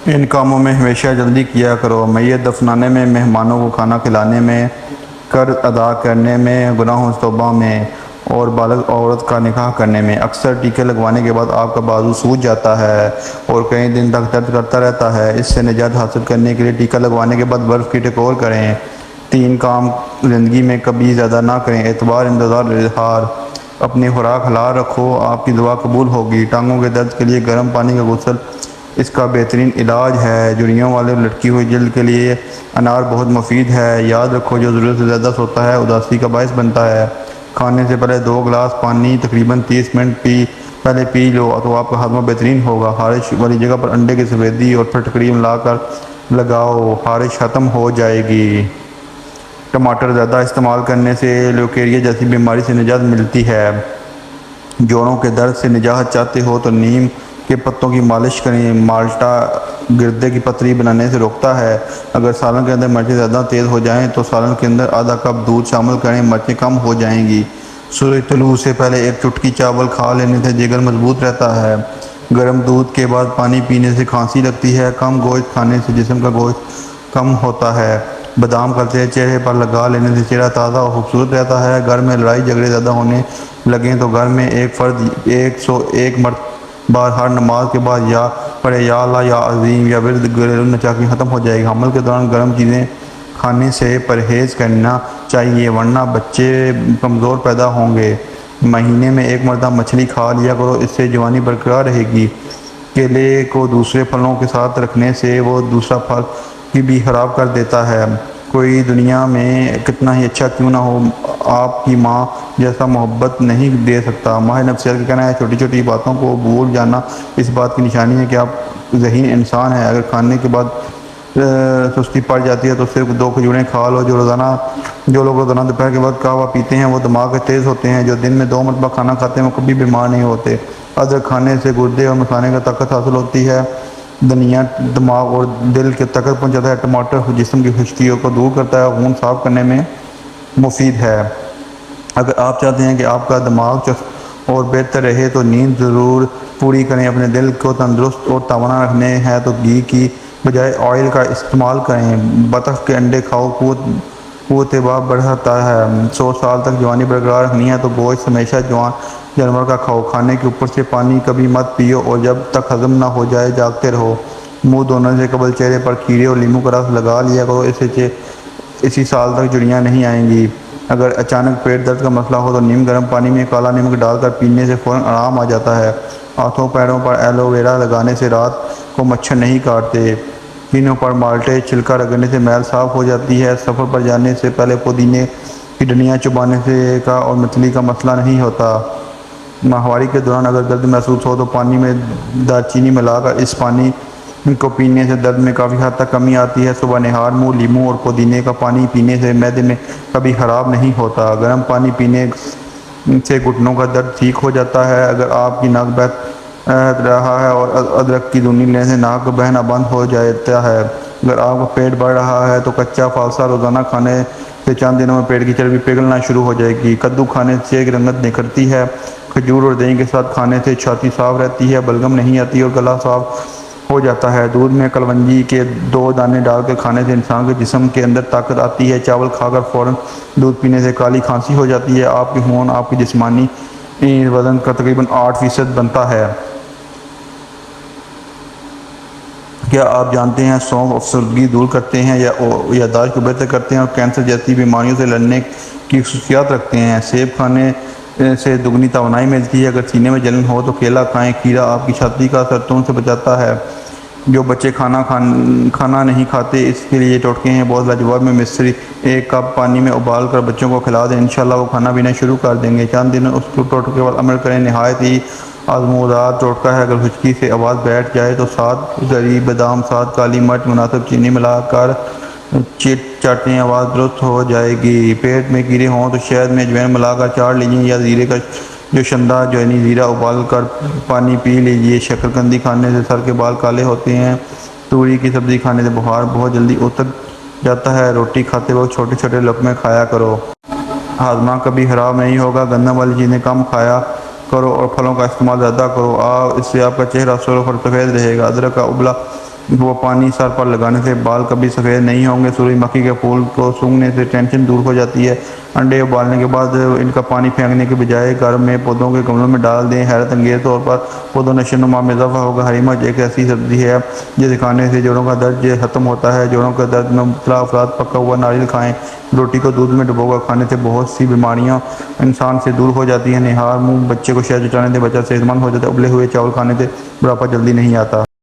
ان کاموں میں ہمیشہ جلدی کیا کرو، میت دفنانے میں، مہمانوں کو کھانا کھلانے میں، قرض ادا کرنے میں، گناہوں سے توبہ میں، اور بالغ عورت کا نکاح کرنے میں۔ اکثر ٹیکے لگوانے کے بعد آپ کا بازو سوج جاتا ہے اور کئی دن تک درد کرتا رہتا ہے۔ اس سے نجات حاصل کرنے کے لیے ٹیکہ لگوانے کے بعد برف کی ٹکور کریں۔ 3 کام زندگی میں کبھی زیادہ نہ کریں: اعتبار، انتظار، اظہار۔ اپنی خوراک حلال رکھو، آپ کی دعا قبول ہوگی۔ ٹانگوں کے درد کے لیے گرم پانی کا غسل اس کا بہترین علاج ہے۔ جھریوں والے لٹکی ہوئی جلد کے لیے انار بہت مفید ہے۔ یاد رکھو، جو ضرورت سے زیادہ سوتا ہے اداسی کا باعث بنتا ہے۔ کھانے سے پہلے 2 گلاس پانی تقریباً 30 منٹ پہلے پی لو تو آپ کا ہاضمہ بہترین ہوگا۔ خارش والی جگہ پر انڈے کی سفیدی اور پھٹکری ملا کر لگاؤ، خارش ختم ہو جائے گی۔ ٹماٹر زیادہ استعمال کرنے سے لیوکیریا جیسی بیماری سے نجات ملتی ہے۔ جوڑوں کے درد سے نجات چاہتے ہو تو نیم کے پتوں کی مالش کریں۔ مالٹا گردے کی پتری بنانے سے روکتا ہے۔ اگر سالن کے اندر مرچیں زیادہ تیز ہو جائیں تو سالن کے اندر آدھا کپ دودھ شامل کریں، مرچیں کم ہو جائیں گی۔ سورج طلوع سے پہلے 1 چٹکی چاول کھا لینے سے جگر مضبوط رہتا ہے۔ گرم دودھ کے بعد پانی پینے سے کھانسی لگتی ہے۔ کم گوشت کھانے سے جسم کا گوشت کم ہوتا ہے۔ بادام کا تیل چہرے پر لگا لینے سے چہرہ تازہ اور خوبصورت رہتا ہے۔ گھر میں لڑائی جھگڑے زیادہ ہونے لگیں تو گھر میں ایک فرد 101 مرتبہ ہر نماز کے بعد یا پڑھے یا اللہ یا عظیم یا ورد گھریلو نچاکی ختم ہو جائے گا۔ حمل کے دوران گرم چیزیں کھانے سے پرہیز کرنا چاہیے ورنہ بچے کمزور پیدا ہوں گے۔ مہینے میں 1 مرتبہ مچھلی کھا لیا کرو، اس سے جوانی برقرار رہے گی۔ کیلے کو دوسرے پھلوں کے ساتھ رکھنے سے وہ دوسرا پھل بھی خراب کر دیتا ہے۔ کوئی دنیا میں کتنا ہی اچھا کیوں نہ ہو، آپ کی ماں جیسا محبت نہیں دے سکتا۔ ماہر نفسیات کا کہنا ہے چھوٹی چھوٹی باتوں کو بھول جانا اس بات کی نشانی ہے کہ آپ ذہین انسان ہیں۔ اگر کھانے کے بعد سستی پڑ جاتی ہے تو صرف 2 کھجوریں کھا لو۔ جو لوگ روزانہ دوپہر کے بعد قہوہ پیتے ہیں وہ دماغ کے تیز ہوتے ہیں۔ جو دن میں 2 مرتبہ کھانا کھاتے ہیں وہ کبھی بیمار نہیں ہوتے۔ ادرک کھانے سے گردے اور مثانے کا طاقت حاصل ہوتی ہے۔ دھنیا دماغ اور دل کے طاقت پہنچاتا ہے۔ ٹماٹر جسم کی خشکیوں کو دور کرتا ہے، خون صاف کرنے میں مفید ہے۔ اگر آپ چاہتے ہیں کہ آپ کا دماغ چست اور بہتر رہے تو نیند ضرور پوری کریں۔ اپنے دل کو تندرست اور توانا رکھنے ہیں تو گھی کی بجائے آئل کا استعمال کریں۔ بطخ کے انڈے کھاؤ، قوت باب بڑھاتا ہے۔ 100 سال تک جوانی برقرار رکھنی ہے تو گوشت ہمیشہ جوان جانور کا کھاؤ۔ کھانے کے اوپر سے پانی کبھی مت پیو اور جب تک ہضم نہ ہو جائے جاگتے رہو۔ منہ دھونے سے قبل چہرے پر کھیرے اور لیموں کا رس لگا لیا کرو، اس سے اسی سال تک جھریاں نہیں آئیں گی۔ اگر اچانک پیٹ درد کا مسئلہ ہو تو نیم گرم پانی میں کالا نمک ڈال کر پینے سے فوراً آرام آ جاتا ہے۔ ہاتھوں پیروں پر ایلو ویرا لگانے سے رات کو مچھر نہیں کاٹتے۔ پینوں پر مالٹے چھلکا رگڑنے سے میل صاف ہو جاتی ہے۔ سفر پر جانے سے پہلے پودینے کی ڈنڈیاں چبانے سے کا اور متلی کا مسئلہ نہیں ہوتا۔ ماہواری کے دوران اگر درد محسوس ہو تو پانی میں دارچینی ملا کر اس پانی کو پینے سے درد میں کافی حد تک کمی آتی ہے۔ صبح نہار منہ لیموں اور پودینے کا پانی پینے سے معدے میں کبھی خراب نہیں ہوتا۔ گرم پانی پینے سے گھٹنوں کا درد ٹھیک ہو جاتا ہے۔ اگر آپ کی ناک بہہ رہا ہے اور ادرک کی دونی لینے سے ناک بہنا بند ہو جاتا ہے۔ اگر آپ کا پیٹ بڑھ رہا ہے تو کچا فالسا روزانہ کھانے سے چند دنوں میں پیٹ کی چربی پگھلنا شروع ہو جائے گی۔ کدو کھانے سے ایک رنگت نکھرتی ہے۔ کھجور اور دہی کے ساتھ کھانے سے چھاتی صاف رہتی ہے، بلغم نہیں آتی اور گلا صاف ہو جاتا ہے۔ دودھ میں کلونجی کے 2 دانے ڈال کر کھانے سے انسان کے جسم کے اندر طاقت آتی ہے۔ چاول کھا کر فوراً دودھ پینے سے کالی کھانسی ہو جاتی ہے۔ آپ کے خون آپ کے جسمانی وزن کا تقریباً 8% بنتا ہے۔ کیا آپ جانتے ہیں سونف افسردگی دور کرتے ہیں، یادداشت کو بہتر کرتے ہیں اور کینسر جیسی بیماریوں سے لڑنے کی خصوصیات رکھتے ہیں؟ سیب کھانے سے دگنی توانائی ملتی ہے۔ اگر سینے میں جلن ہو تو کیلا کھائیں۔ کھیرا آپ کی چھاتی کا سرطان سے بچاتا ہے۔ جو بچے کھانا نہیں کھاتے اس کے لیے ٹوٹکے ہیں بہت لاجواب میں مصری 1 کپ پانی میں ابال کر بچوں کو کھلا دیں، انشاءاللہ وہ کھانا پینا شروع کر دیں گے۔ چند دن اس ٹوٹکے پر عمل کریں، نہایت ہی آزمودار ٹوٹکا ہے۔ اگر خشکی سے آواز بیٹھ جائے تو 7 گری بادام، 7 کالی مرچ، مناسب چینی ملا کر چاٹیں، آواز درست ہو جائے گی۔ پیٹ میں کیڑے ہوں تو شہد میں اجوائن ملا کر چاٹ لیجیے یا زیرے کا جوشندہ یعنی زیرہ ابال کر پانی پی لیجیے۔ شکرقندی کھانے سے سر کے بال کالے ہوتے ہیں۔ توری کی سبزی کھانے سے بخار بہت جلدی اتر جاتا ہے۔ روٹی کھاتے وقت چھوٹے چھوٹے لقمے کھایا کرو۔ ہاضمہ کبھی خراب نہیں ہوگا۔ گندم والی چیزیں کم کھایا کرو اور پھلوں کا استعمال زیادہ کرو، اس سے آپ کا چہرہ سرخ اور سفید رہے گا۔ ادرک کا ابلا وہ پانی سر پر لگانے سے بال کبھی سفید نہیں ہوں گے۔ سورج مکھی کے پھول کو سونگھنے سے ٹینشن دور ہو جاتی ہے۔ انڈے ابالنے کے بعد ان کا پانی پھینکنے کے بجائے گھر میں پودوں کے گملوں میں ڈال دیں۔ حیرت انگیز طور پر پودوں نشو و نما میں اضافہ ہوگا۔ ہری مرچ ایک ایسی سبزی ہے جسے کھانے سے جوڑوں کا درد ختم ہوتا ہے۔ جوڑوں کے درد میں مبتلا افراد پکا ہوا ناریل کھائیں۔ روٹی کو دودھ میں ڈبو کر کھانے سے بہت سی بیماریاں انسان سے دور ہو جاتی ہیں۔ نہار منہ بچے کو شہد چٹانے سے بچہ صحت مند ہو جاتا ہے۔ ابلے ہوئے چاول کھانے سے بڑھاپا جلدی نہیں آتا۔